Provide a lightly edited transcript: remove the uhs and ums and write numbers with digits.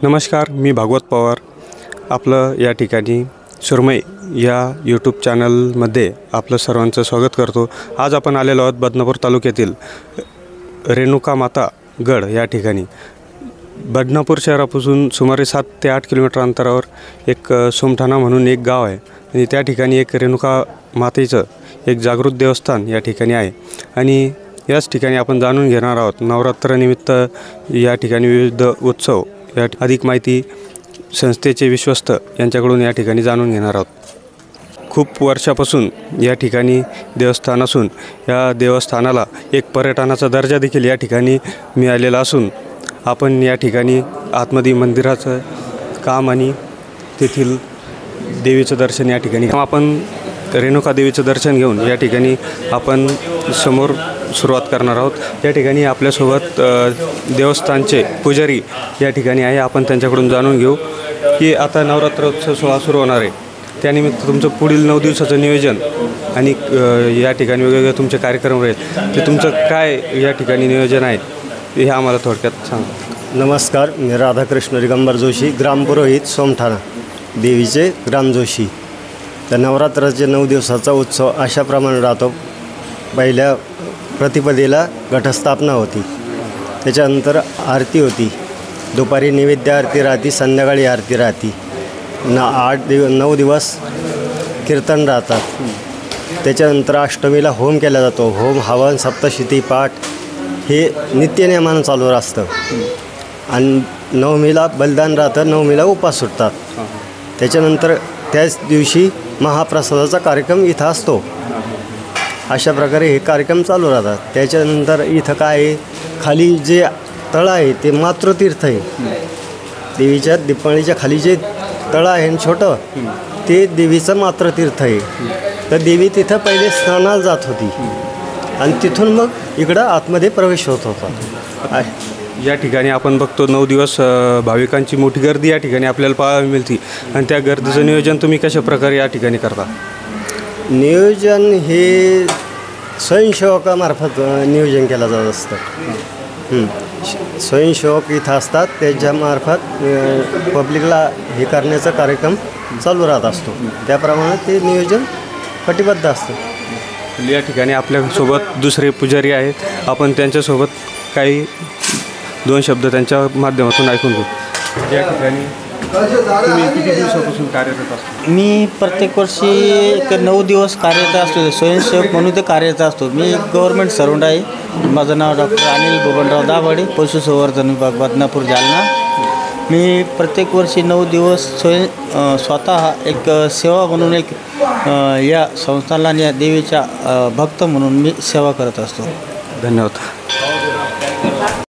नमस्कार, मी भागवत पवार. आपलं या ठिकाणी सुरमई या यूट्यूब चॅनलमध्ये आपलं सर्वांचं स्वागत करतो. आज आपण आलेलो आहोत बदनापूर तालुक्यातील रेणुका माता गड या ठिकाणी. बदनापूर शहरापासून सुमारे 7 ते 8 किलोमीटर अंतरावर एक सोमठाणा म्हणून एक गाव आहे आणि त्या ठिकाणी एक रेणुका मातेचं एक जागृत देवस्थान या ठिकाणी आहे. आणि याच ठिकाणी आपण जाणून घेणार आहोत नवरात्रनिमित्त या ठिकाणी विविध उत्सव या अधिक माहिती संस्थेचे विश्वस्त यांच्याकडून या ठिकाणी जाणून घेणार आहोत. खूप वर्षापासून या ठिकाणी देवस्थान असून या देवस्थानाला एक पर्यटनाचा दर्जा देखील या ठिकाणी मिळालेला असून आपण या ठिकाणी आतमध्ये मंदिराचं काम आणि तेथील देवीचं दर्शन या ठिकाणी आपण रेणुका देवीचं दर्शन घेऊन या ठिकाणी आपण समोर सुरुवात करणार आहोत. या ठिकाणी आपल्यासोबत देवस्थानचे पुजारी या ठिकाणी आहे. आपण त्यांच्याकडून जाणून घेऊ की आता नवरात्रोत्सव सोहळा सुरू होणार आहे, त्यानिमित्त तुमचं पुढील 9 दिवसाचं नियोजन आणि या ठिकाणी वेगवेगळे तुमचे कार्यक्रम राहील ते तुमचं काय या ठिकाणी नियोजन आहे हे आम्हाला थोडक्यात सांगा. नमस्कार, मी राधाकृष्ण दिगंबर जोशी, ग्रामपुरोहित सोमठाणा देवीचे ग्राम जोशी. तर नवरात्राचे 9 दिवसाचा उत्सव अशाप्रमाणे राहतो. पहिल्या प्रतिपदेला घटस्थापना होती, त्याच्यानंतर आरती होती, दुपारी नैवेद्य आरती राहते, संध्याकाळी आरती राहते. 9 दिवस कीर्तन राहतात. त्याच्यानंतर अष्टमीला होम केला जातो. होम, हवन, सप्तशती पाठ हे नित्यनियमानं चालू असतं. आणि नवमीला बलिदान राहतं, नवमीला उपास सुटतात. त्याच्यानंतर त्याच दिवशी महाप्रसादाचा कार्यक्रम इथं असतो. अशा प्रकारे हे कार्यक्रम चालू राहतात. त्याच्यानंतर इथं काय आहे, खाली जे तळं आहे ते मातृतीर्थ आहे. देवीच्या दीपमाळीच्या खाली जे तळं आहे छोटं ते देवीचं मातृतीर्थ आहे. तर देवी तिथं पहिले स्नानाला जात होती आणि तिथून मग इकडं आतमध्ये प्रवेश होत होता. या ठिकाणी आपण बघतो 9 दिवस भाविकांची मोठी गर्दी या ठिकाणी आपल्याला पाहायला मिळते. आणि त्या गर्दीचं नियोजन तुम्ही कशा प्रकारे या ठिकाणी करता? नियोजन हे स्वयंसेवकामार्फत नियोजन केलं जात असतं. स्वयंसेवक इथं असतात, त्याच्यामार्फत पब्लिकला हे करण्याचा कार्यक्रम चालू राहत असतो. त्याप्रमाणे ते नियोजन कटिबद्ध असतं. या ठिकाणी आपल्यासोबत दुसरे पुजारी आहेत, आपण त्यांच्यासोबत काही 2 शब्द त्यांच्या माध्यमातून ऐकून घेऊ. या ठिकाणी तुम्ही किती दिवसापासून कार्यरत असतो? मी प्रत्येक वर्षी एक 9 दिवस कार्यरत असतो. स्वयंसेवक म्हणून ते कार्यरत असतो. मी गव्हर्नमेंट सर्वंट आहे. माझं नाव डॉक्टर अनिल बबनराव दाभाडे, पशुसंवर्धन विभाग बदनापूर, जालना. मी प्रत्येक वर्षी 9 दिवस स्वतः एक सेवा म्हणून एक या संस्थानला या देवीच्या भक्त म्हणून मी सेवा करत असतो. धन्यवाद.